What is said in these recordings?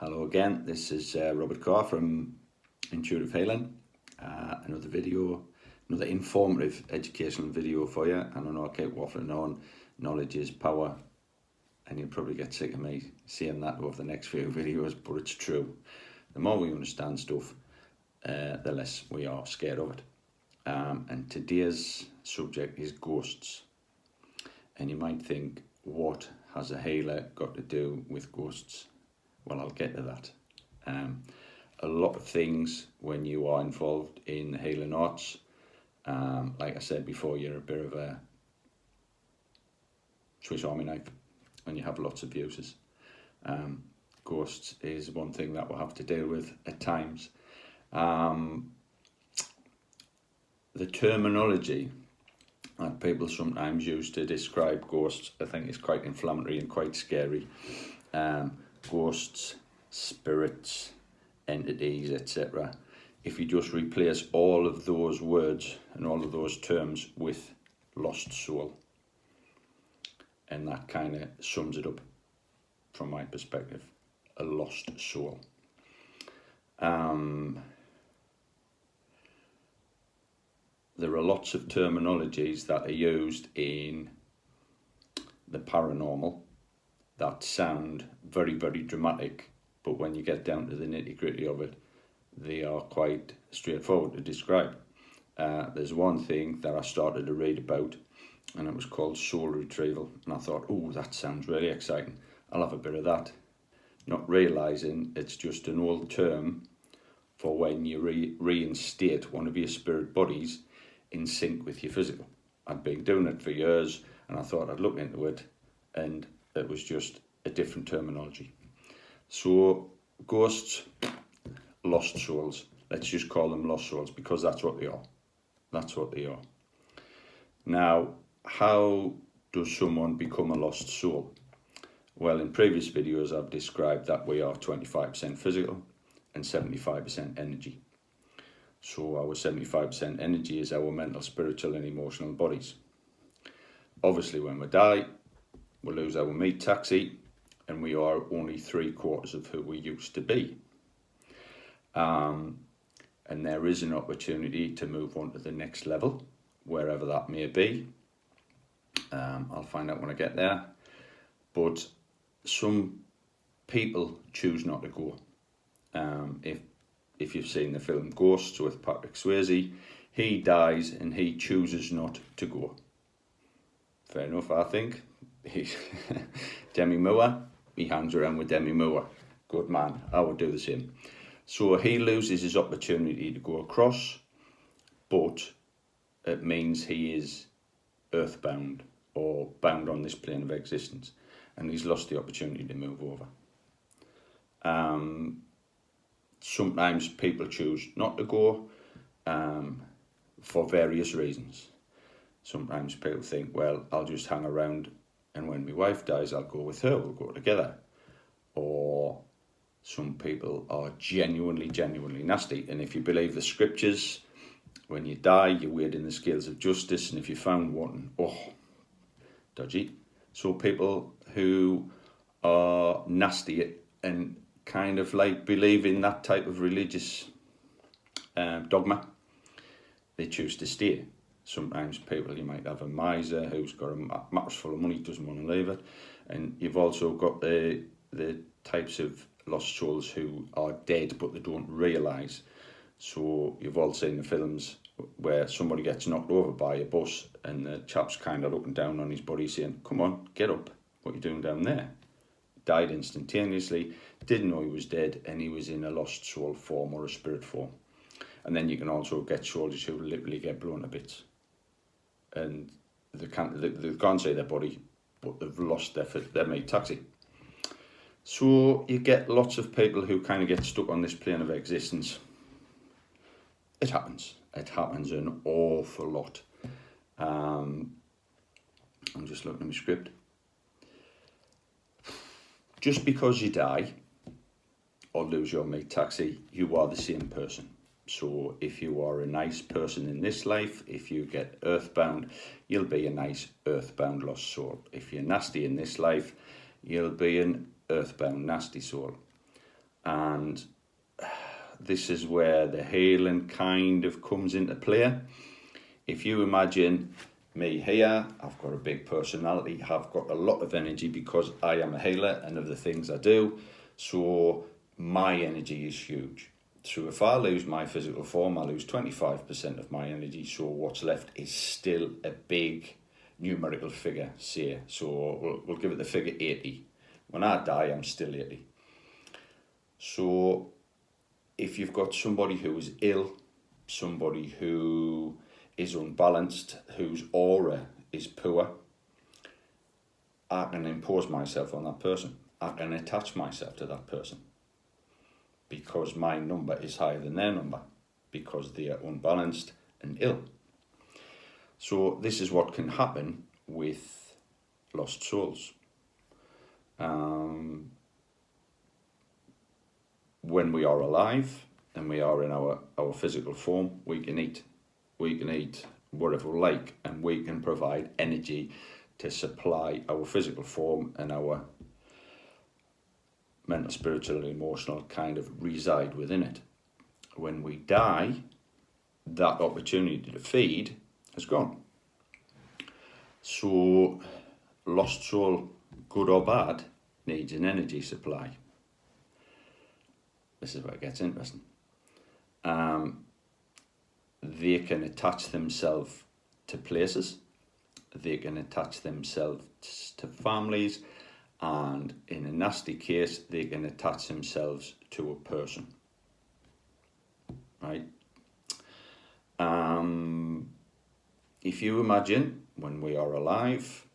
Hello again, this is Robert Carr from Intuitive Healing. Another video, another informative educational video for you. I don't know, I'll keep waffling on. Knowledge is power, and you'll probably get sick of me saying that over the next few videos, but it's true. The more we understand stuff, the less we are scared of it. And today's subject is ghosts. And you might think, what has a healer got to do with ghosts? Well, I'll get to that. A lot of things when you are involved in the healing arts. Like I said before, you're a bit of a Swiss Army knife and you have lots of uses. Ghosts is one thing that we'll have to deal with at times. The terminology that people sometimes use to describe ghosts, I think, is quite inflammatory and quite scary. Ghosts, spirits, entities, etc. If you just replace all of those words and all of those terms with lost soul, and that kind of sums it up from my perspective, a lost soul. There are lots of terminologies that are used in the paranormal that sound very, very dramatic, but when you get down to the nitty-gritty of it, they are quite straightforward to describe. There's one thing that I started to read about, and it was called soul retrieval, and I thought, oh, that sounds really exciting, I'll have a bit of that, not realising it's just an old term for when you reinstate one of your spirit bodies in sync with your physical. I'd been doing it for years, and I thought I'd look into it, and it was just a different terminology. So ghosts, lost souls, let's just call them lost souls because that's what they are. That's what they are. Now, how does someone become a lost soul? Well, in previous videos I've described that we are 25% physical and 75% energy. So our 75% energy is our mental, spiritual and emotional bodies. Obviously when we die, we lose our meat taxi and we are only 3/4 of who we used to be. And there is an opportunity to move on to the next level, wherever that may be. I'll find out when I get there. But some people choose not to go. If you've seen the film Ghosts with Patrick Swayze, he dies and he chooses not to go. Fair enough, I think. Demi Moore, he hangs around with Demi Moore. Good man, I would do the same. So he loses his opportunity to go across, but it means he is earthbound or bound on this plane of existence, and he's lost the opportunity to move over. Sometimes people choose not to go for various reasons. Sometimes people think, well, I'll just hang around and when my wife dies, I'll go with her, we'll go together. Or some people are genuinely nasty. And if you believe the scriptures, when you die, you're weighed in the scales of justice. And if you found one, dodgy. So people who are nasty and kind of like believe in that type of religious dogma, they choose to stay. Sometimes people, you might have a miser who's got a mattress full of money, doesn't want to leave it. And you've also got the types of lost souls who are dead but they don't realise. So you've all seen the films where somebody gets knocked over by a bus and the chap's kind of looking down on his body saying, come on, get up, what are you doing down there? Died instantaneously, didn't know he was dead, and he was in a lost soul form or a spirit form. And then you can also get soldiers who literally get blown to bits. And they can't say their body, but they've lost their meat taxi. So you get lots of people who kind of get stuck on this plane of existence. It happens. It happens an awful lot. I'm just looking at my script. Just because you die or lose your meat taxi, you are the same person. So if you are a nice person in this life, if you get earthbound, you'll be a nice earthbound lost soul. If you're nasty in this life, you'll be an earthbound nasty soul. And this is where the healing kind of comes into play. If you imagine me here, I've got a big personality, I've got a lot of energy because I am a healer and of the things I do. So my energy is huge. So if I lose my physical form, I lose 25% of my energy. So what's left is still a big numerical figure, say. So we'll give it the figure 80. When I die, I'm still 80. So if you've got somebody who is ill, somebody who is unbalanced, whose aura is poor, I can impose myself on that person. I can attach myself to that person because my number is higher than their number because they are unbalanced and ill. So this is what can happen with lost souls. When we are alive and we are in our physical form, we can eat whatever we like, and we can provide energy to supply our physical form, and our mental, spiritual and emotional kind of reside within it. When we die, that opportunity to feed has gone. So lost soul, good or bad, needs an energy supply. This is where it gets interesting. They can attach themselves to places, they can attach themselves to families, and in a nasty case, they can attach themselves to a person. Right? If you imagine, when we are alive,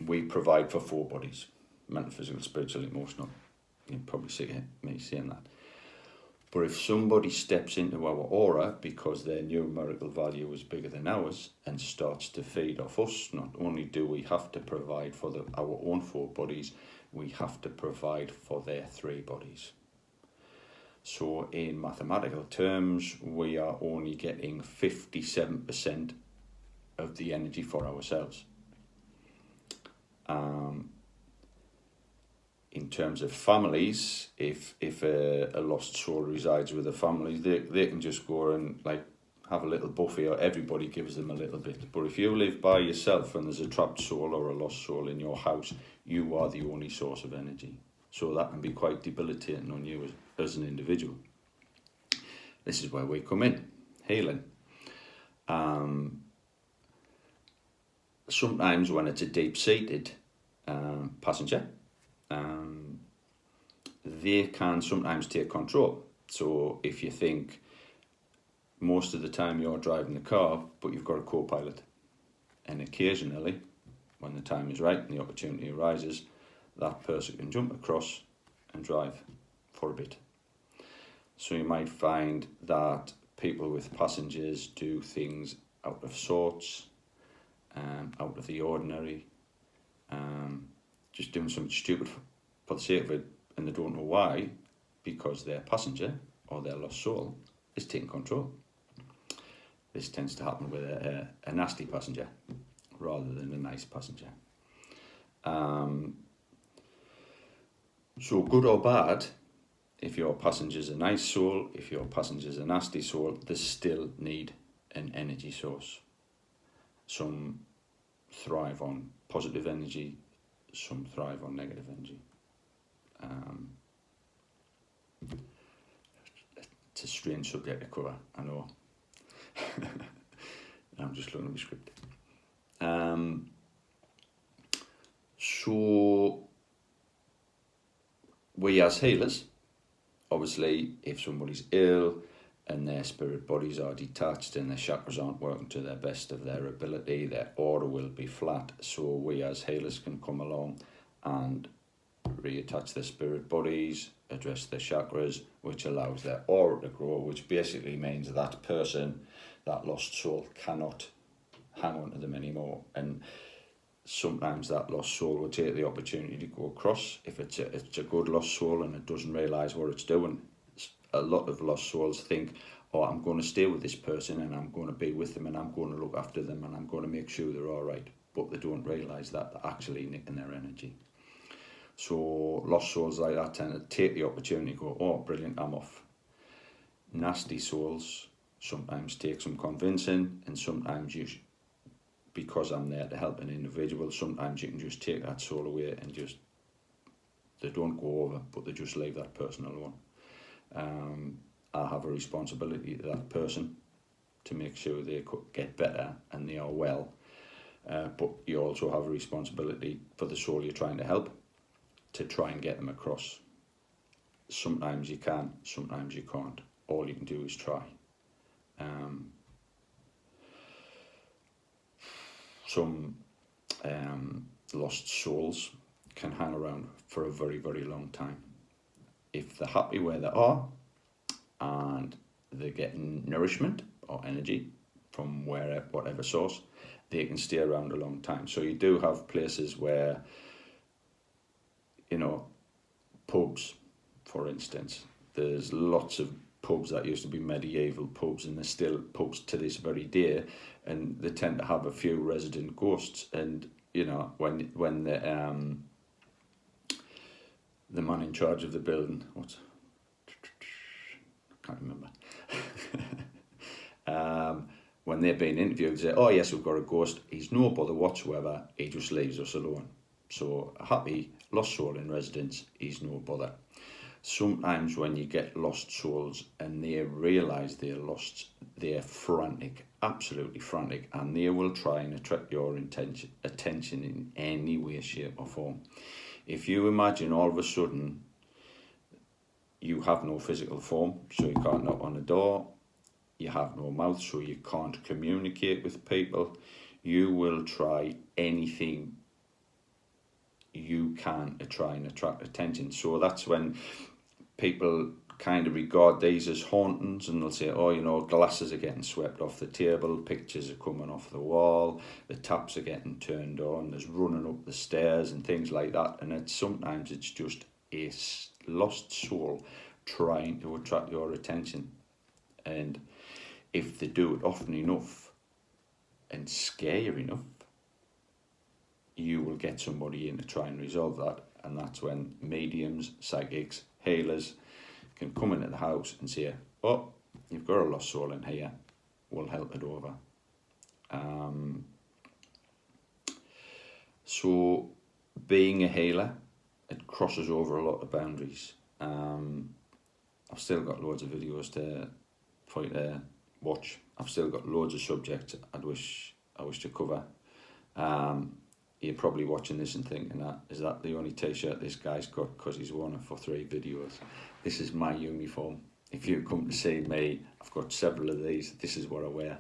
we provide for 4 bodies: mental, physical, spiritual, emotional. You're probably sick of me saying that. But if somebody steps into our aura because their numerical value is bigger than ours and starts to feed off us, not only do we have to provide for our own 4 bodies, we have to provide for their 3 bodies. So in mathematical terms, we are only getting 57% of the energy for ourselves. In terms of families, if a lost soul resides with a family, they can just go and like have a little buffet, or everybody gives them a little bit. But if you live by yourself and there's a trapped soul or a lost soul in your house, you are the only source of energy. So that can be quite debilitating on you as an individual. This is where we come in, healing. Sometimes when it's a deep-seated passenger, they can sometimes take control. So if you think most of the time you're driving the car, but you've got a co-pilot, and occasionally, when the time is right and the opportunity arises, that person can jump across and drive for a bit. So you might find that people with passengers do things out of sorts, out of the ordinary, just doing something stupid for the sake of it, and they don't know why, because their passenger or their lost soul is taking control. This tends to happen with a nasty passenger rather than a nice passenger. So good or bad, if your passenger's a nice soul, if your passenger's a nasty soul, they still need an energy source. Some thrive on positive energy, some thrive on negative energy. It's a strange subject to cover, I know. I'm just looking at my script. So we as healers, obviously, if somebody's ill and their spirit bodies are detached and their chakras aren't working to their best of their ability, their aura will be flat. So we as healers can come along and reattach their spirit bodies, address their chakras, which allows their aura to grow, which basically means that person, that lost soul, cannot hang on to them anymore. And sometimes that lost soul will take the opportunity to go across. If it's a good lost soul and it doesn't realise what it's doing, a lot of lost souls think, oh, I'm going to stay with this person and I'm going to be with them and I'm going to look after them and I'm going to make sure they're all right. But they don't realise that they're actually nicking their energy. So lost souls like that tend to take the opportunity to go, oh, brilliant, I'm off. Nasty souls sometimes take some convincing, and sometimes because I'm there to help an individual, sometimes you can just take that soul away and just, they don't go over, but they just leave that person alone. I have a responsibility to that person to make sure they get better and they are well. But you also have a responsibility for the soul you're trying to help to try and get them across. Sometimes you can, sometimes you can't. All you can do is try. Some lost souls can hang around for a very, very long time. If they're happy where they are and they're getting nourishment or energy from whatever source, they can stay around a long time. So you do have places where, pubs, for instance, there's lots of pubs that used to be medieval pubs, and there's still pubs to this very day, and they tend to have a few resident ghosts. And when the man in charge of the building, can't remember, when they're being interviewed, they say, oh yes, we've got a ghost, he's no bother whatsoever, he just leaves us alone. So a happy lost soul in residence, he's no bother. Sometimes when you get lost souls and they realise they're lost, they're frantic, absolutely frantic, and they will try and attract your attention in any way, shape or form. If you imagine all of a sudden you have no physical form, so you can't knock on a door, you have no mouth, so you can't communicate with people, you will try anything you can to try and attract attention. So that's when people kind of regard these as hauntings, and they'll say, oh, glasses are getting swept off the table, pictures are coming off the wall, the taps are getting turned on, there's running up the stairs and things like that. And sometimes it's just a lost soul trying to attract your attention. And if they do it often enough and scare you enough, you will get somebody in to try and resolve that. And that's when mediums, psychics, healers can come into the house and say, oh, you've got a lost soul in here, we'll help it over. So being a healer, it crosses over a lot of boundaries. I've still got loads of videos for you to watch. I've still got loads of subjects I wish to cover. You're probably watching this and thinking, is that the only t-shirt this guy's got because he's worn it for 3 videos? This is my uniform. If you come to see me, I've got several of these. This is what I wear.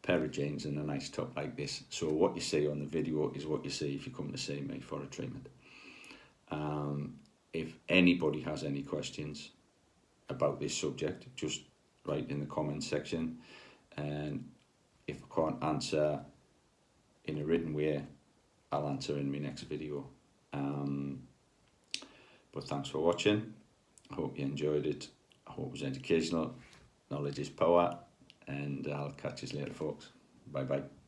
Pair of jeans and a nice top like this. So what you see on the video is what you see if you come to see me for a treatment. If anybody has any questions about this subject, just write in the comments section. And if I can't answer in a written way, I'll answer in my next video. But thanks for watching. I hope you enjoyed it. I hope it was educational. Knowledge is power, and I'll catch you later, folks. Bye bye.